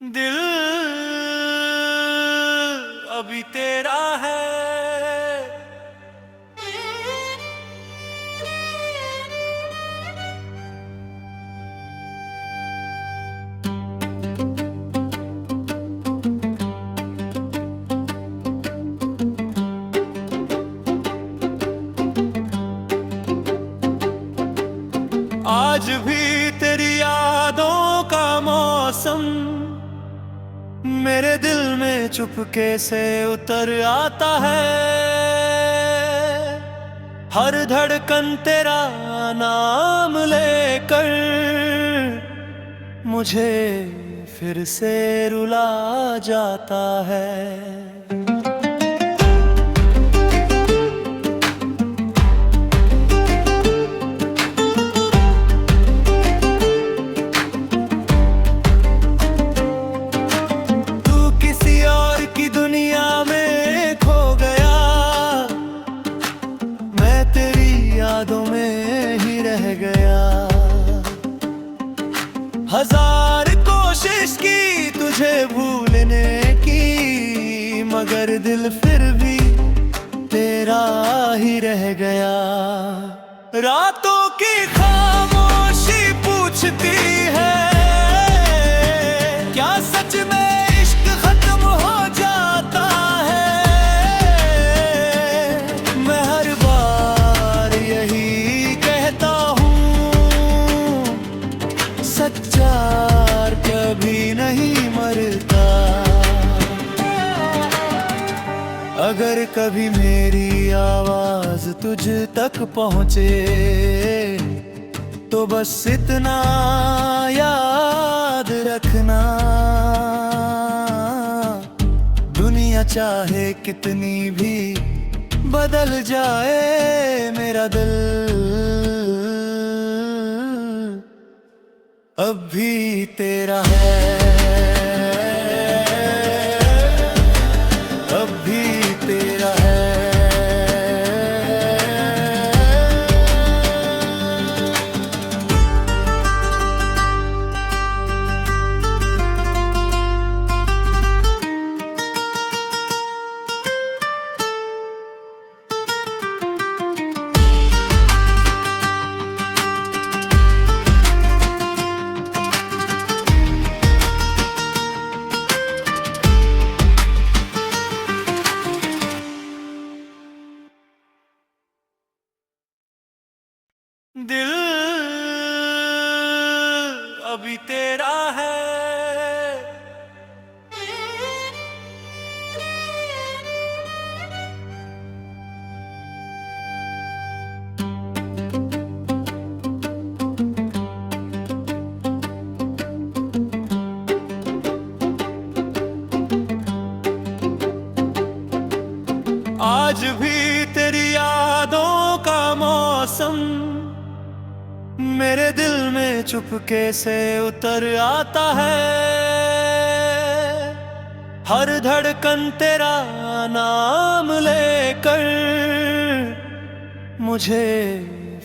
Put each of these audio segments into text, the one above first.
दिल अभी तेरा है। आज भी तेरी यादों का मौसम मेरे दिल में चुपके से उतर आता है। हर धड़कन तेरा नाम लेकर मुझे फिर से रुला जाता है। यादों में ही रह गया। हजार कोशिश की तुझे भूलने की, मगर दिल फिर भी तेरा ही रह गया। रातों की खामोशी पूछती है, क्या सच में इश्क खत्म हो जाता है? मैं हर बार यही कहता हूँ, सच्चा कभी नहीं मरता। अगर कभी मेरी आवाज तुझ तक पहुँचे तो बस इतना याद रखना, दुनिया चाहे कितनी भी बदल जाए, मेरा दिल अब भी तेरा है। अब भी तेरा है। दिल अभी तेरा है। आज भी तेरी यादों का मौसम मेरे दिल में चुपके से उतर आता है। हर धड़कन तेरा नाम लेकर मुझे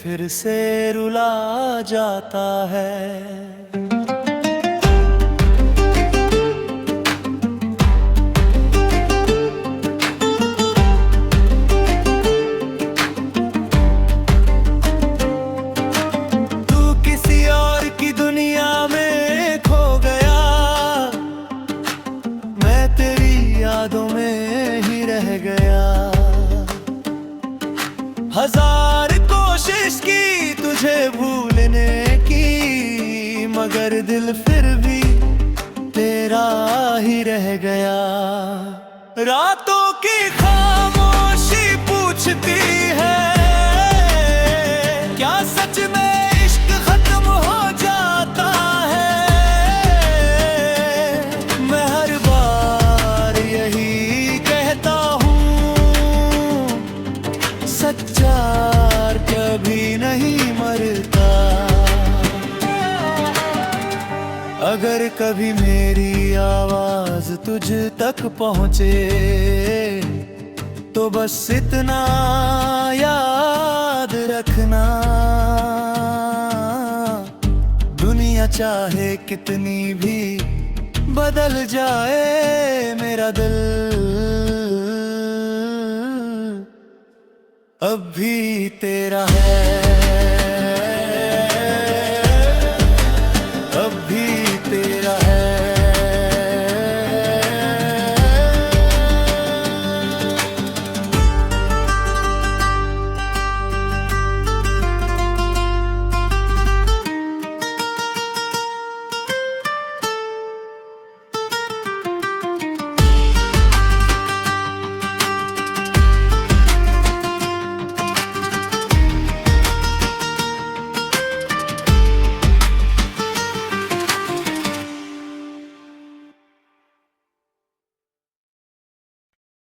फिर से रुला जाता है। यादों में ही रह गया। हजार कोशिश की तुझे भूलने की, मगर दिल फिर भी तेरा ही रह गया। रातों की खामोशी पूछती है, क्या सच में इश्क खत्म हो जाता है? मैं हर बार यही कहता हूँ, सच्चा कभी नहीं मरता। अगर कभी मेरी आवाज तुझ तक पहुँचे तो बस इतना याद रखना, दुनिया चाहे कितनी भी बदल जाए मेरा दिल, अब भी तेरा है, अब भी तेरा है।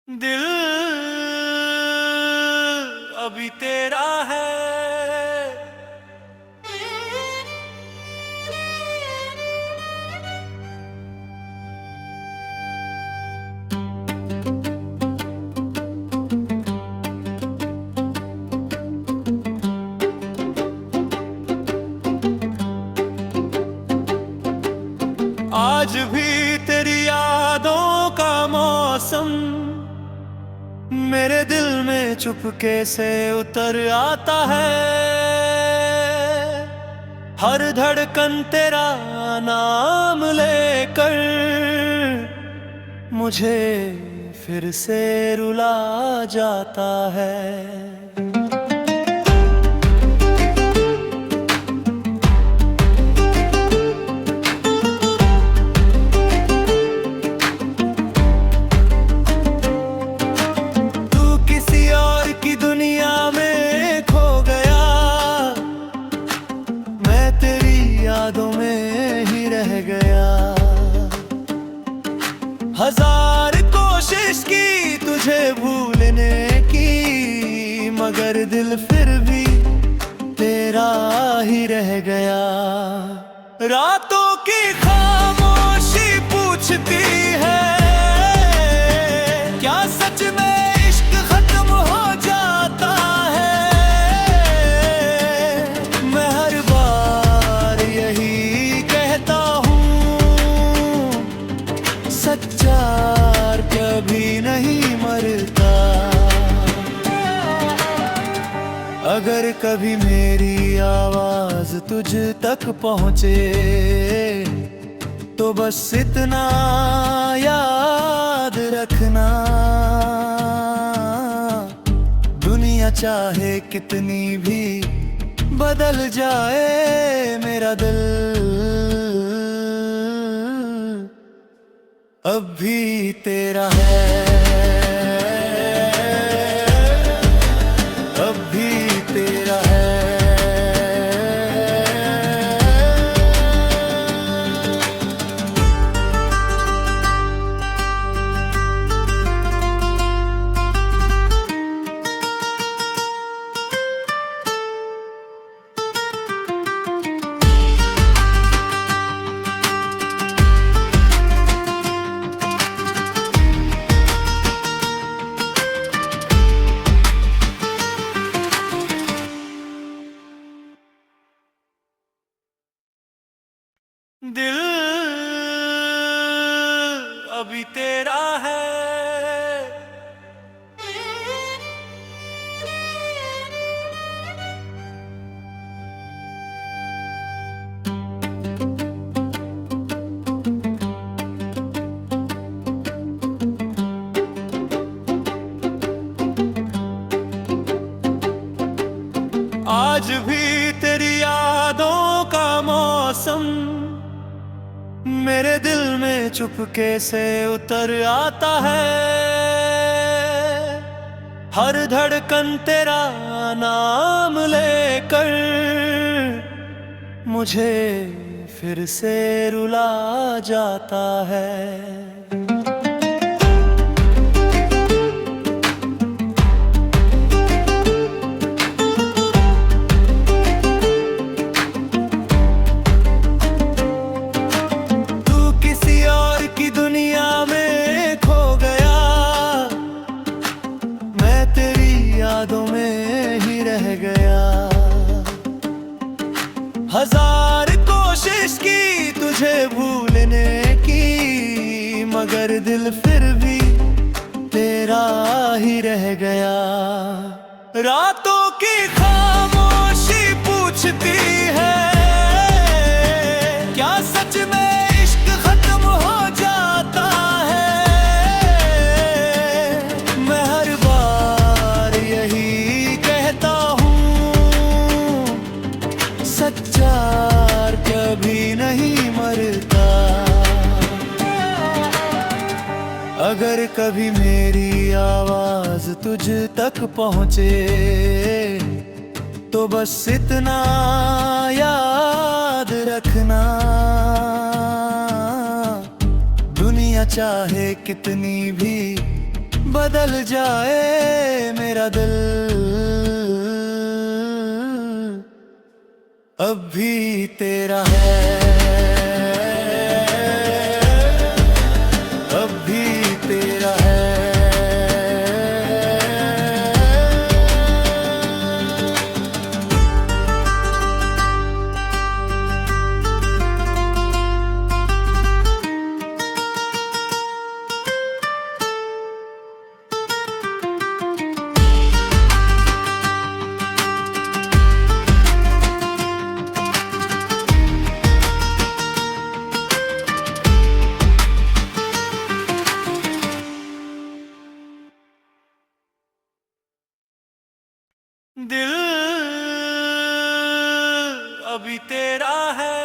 दिल अभी तेरा है, आज भी तेरी यादों का मौसम मेरे दिल में चुपके से उतर आता है। हर धड़कन तेरा नाम लेकर मुझे फिर से रुला जाता है। यादों में ही रह गया, हजार कोशिश की तुझे भूलने की, मगर दिल फिर भी तेरा ही रह गया। रातों की खामोशी पूछती है, क्या सच में इश्क खत्म हो जाता है? मैं हर बार यही कहता हूँ, सच्चा कभी नहीं मरता। अगर कभी मेरी आवाज तुझ तक पहुँचे तो बस इतना याद रखना, दुनिया चाहे कितनी भी बदल जाए मेरा दिल, अब भी तेरा है, अब भी तेरा है। दिल अभी तेरा है, आज भी तेरी यादों का मौसम मेरे दिल में चुपके से उतर आता है। हर धड़कन तेरा नाम लेकर मुझे फिर से रुला जाता है। यादों में ही रह गया, हजार कोशिश की तुझे भूलने की, मगर दिल फिर भी तेरा ही रह गया। रातों की खामोशी पूछती है, क्या सच में इश्क खत्म हो जाता है? मैं हर बार यही कहता हूँ, सच्चा कभी नहीं मरता। अगर कभी मेरी आवाज तुझ तक पहुँचे तो बस इतना याद रखना, दुनिया चाहे कितनी भी बदल जाए, मेरा दिल अब भी तेरा है, अब भी तेरा है। दिल अभी तेरा है,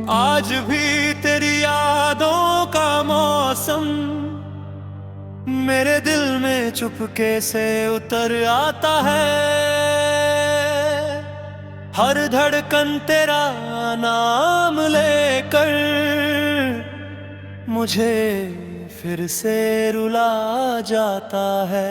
आज भी तेरी यादों का मौसम मेरे दिल में चुपके से उतर आता है। हर धड़कन तेरा नाम लेकर मुझे फिर से रुला जाता है।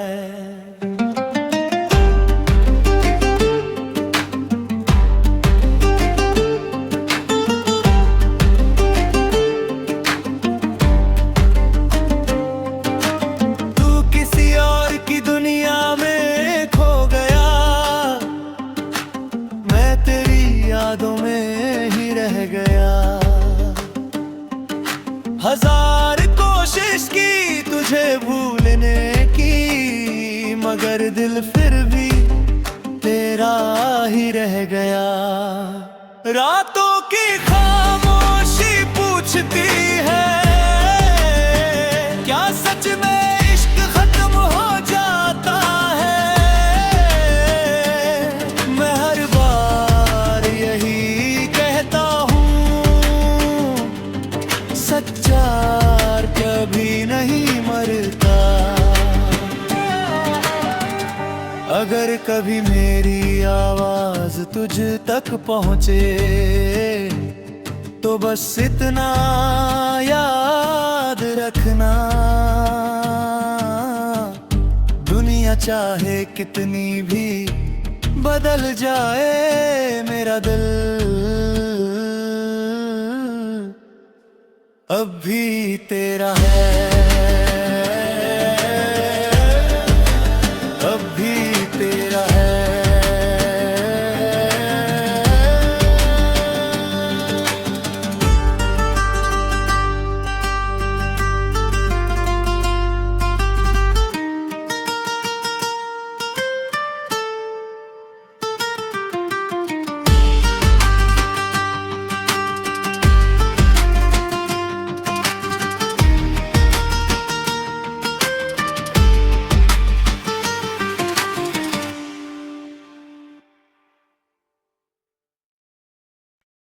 यादों में ही रह गया, हजार कोशिश की तुझे भूलने की, मगर दिल फिर भी तेरा ही रह गया। रातों की खामोशी पूछती है, क्या सच में इश्क खत्म हो जाता है? मैं हर बार यही कहता हूँ, सच्चा कभी नहीं मरता। अगर कभी मेरी आवाज तुझ तक पहुँचे तो बस इतना याद रखना, दुनिया चाहे कितनी भी बदल जाए, मेरा दिल अब भी तेरा है, अब भी तेरा है।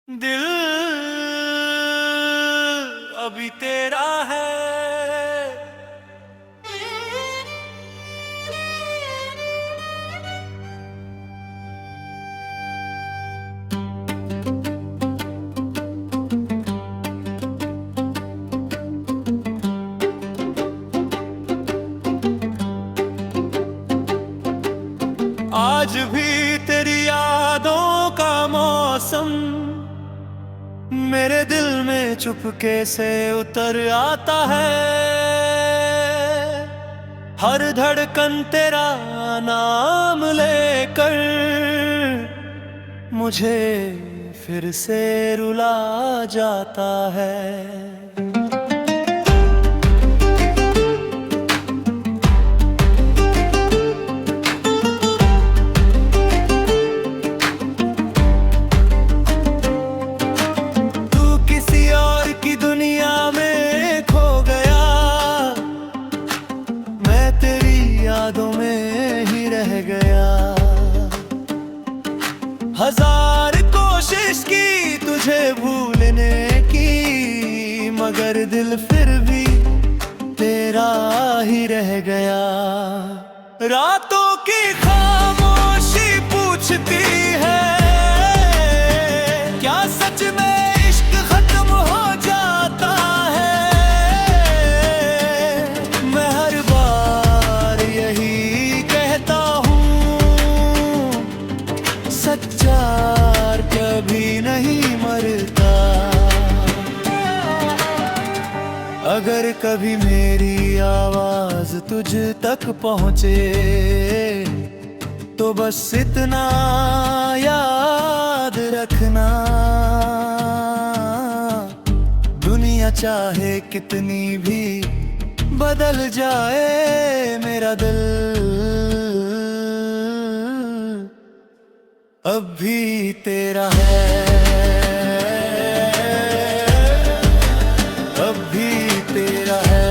दिल अभी तेरा है, आज भी तेरी यादों का मौसम मेरे दिल में चुपके से उतर आता है। हर धड़कन तेरा नाम लेकर मुझे फिर से रुला जाता है। यादों में ही रह गया। हजार कोशिश की तुझे भूलने की, मगर दिल फिर भी तेरा ही रह गया। रातों की खामोशी पूछती है, क्या सच में इश्क खत्म हो जाता है? मैं हर बार यही कहता हूँ, सच्चा कभी नहीं मरता। अगर कभी मेरी आवाज तुझ तक पहुँचे तो बस इतना याद रखना, दुनिया चाहे कितनी भी बदल जाए, मेरा दिल अब भी तेरा है, अब भी तेरा है।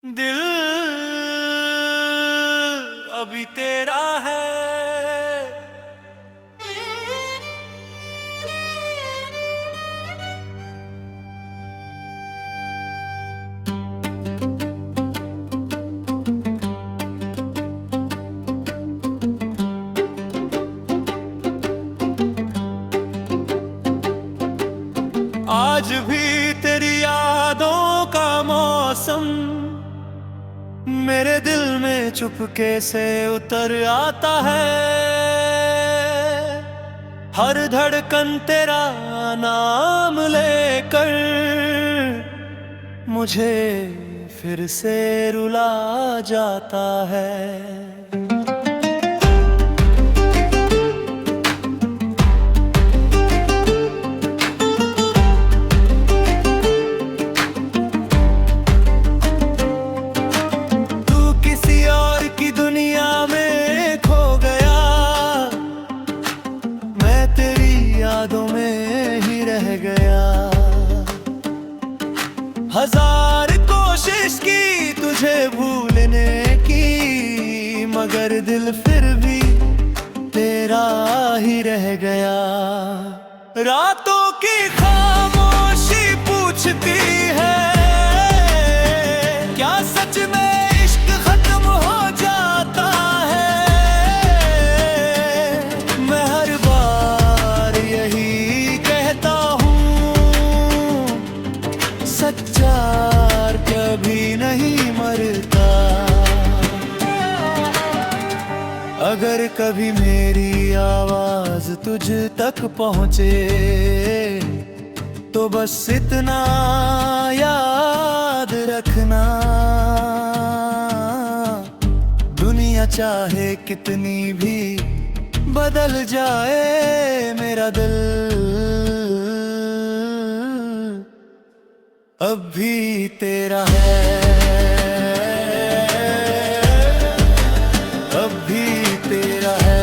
दिल अभी तेरा है, आज भी तेरी यादों का मौसम मेरे दिल में चुपके से उतर आता है। हर धड़कन तेरा नाम लेकर मुझे फिर से रुला जाता है। यादों में ही रह गया। हजार कोशिश की तुझे भूलने की, मगर दिल फिर भी तेरा ही रह गया। रातों की खामोशी पूछती है, क्या सच में इश्क खत्म हो जाता है? मैं हर बार यही कहता हूँ, सच्चा कभी नहीं मरता। अगर कभी मेरी आवाज तुझ तक पहुँचे तो बस इतना याद रखना, दुनिया चाहे कितनी भी बदल जाए, मेरा दिल अब भी तेरा है, अब भी तेरा है।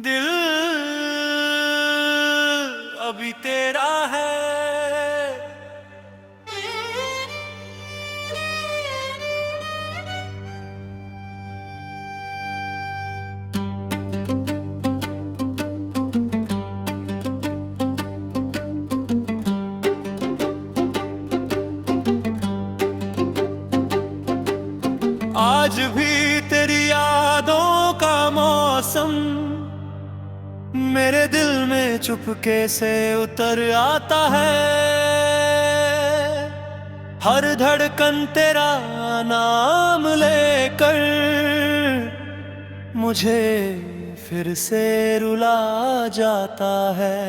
दिल अभी तेरा है। आज भी तेरी यादों का मौसम मेरे दिल में चुपके से उतर आता है। हर धड़कन तेरा नाम लेकर मुझे फिर से रुला जाता है।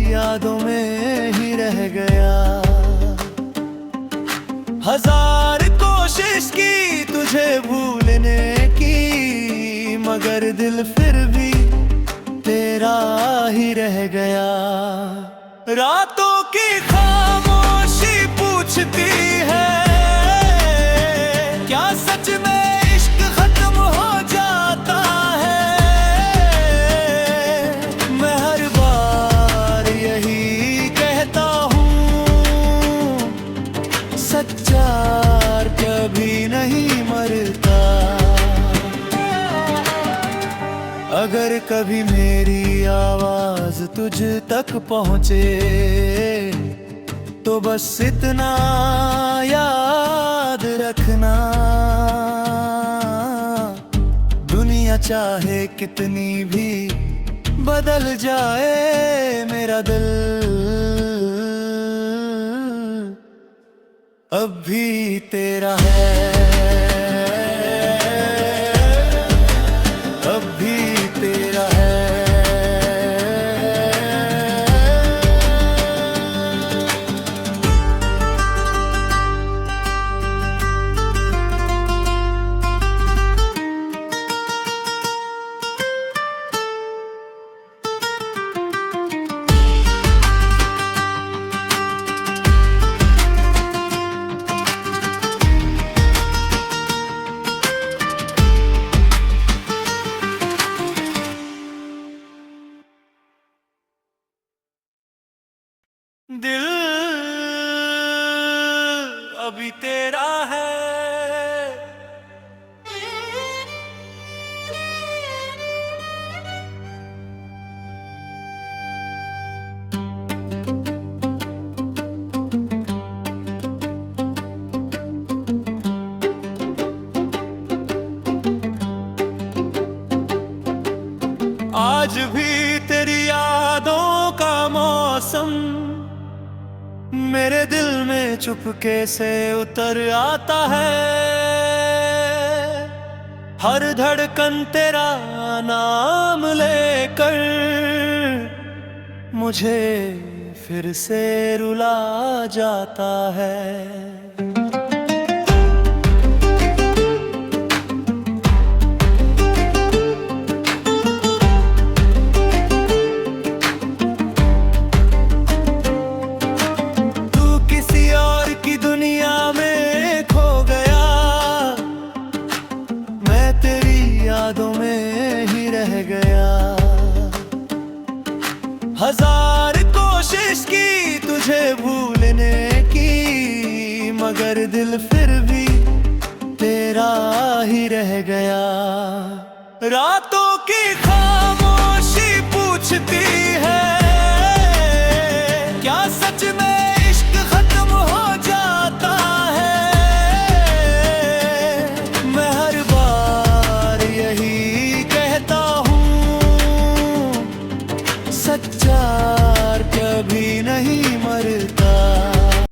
यादों में ही रह गया। हजार कोशिश की तुझे भूलने की, मगर दिल फिर भी तेरा ही रह गया। रातों की खामोशी पूछती है, क्या सच में इश्क खत्म हो जाता है? मैं हर बार यही कहता हूँ, सच्चा कभी नहीं मरता। अगर कभी मेरी आवाज तुझ तक पहुँचे तो बस इतना याद रखना, दुनिया चाहे कितनी भी बदल जाए, मेरा दिल अब भी तेरा है। अब भी तेरा है। दिल अभी तेरा है। आज भी तेरी यादों का मौसम मेरे दिल में चुपके से उतर आता है। हर धड़कन तेरा नाम लेकर मुझे फिर से रुला जाता है। यादों में ही रह गया। हजार कोशिश की तुझे भूलने की, मगर दिल फिर भी तेरा ही रह गया। रातों की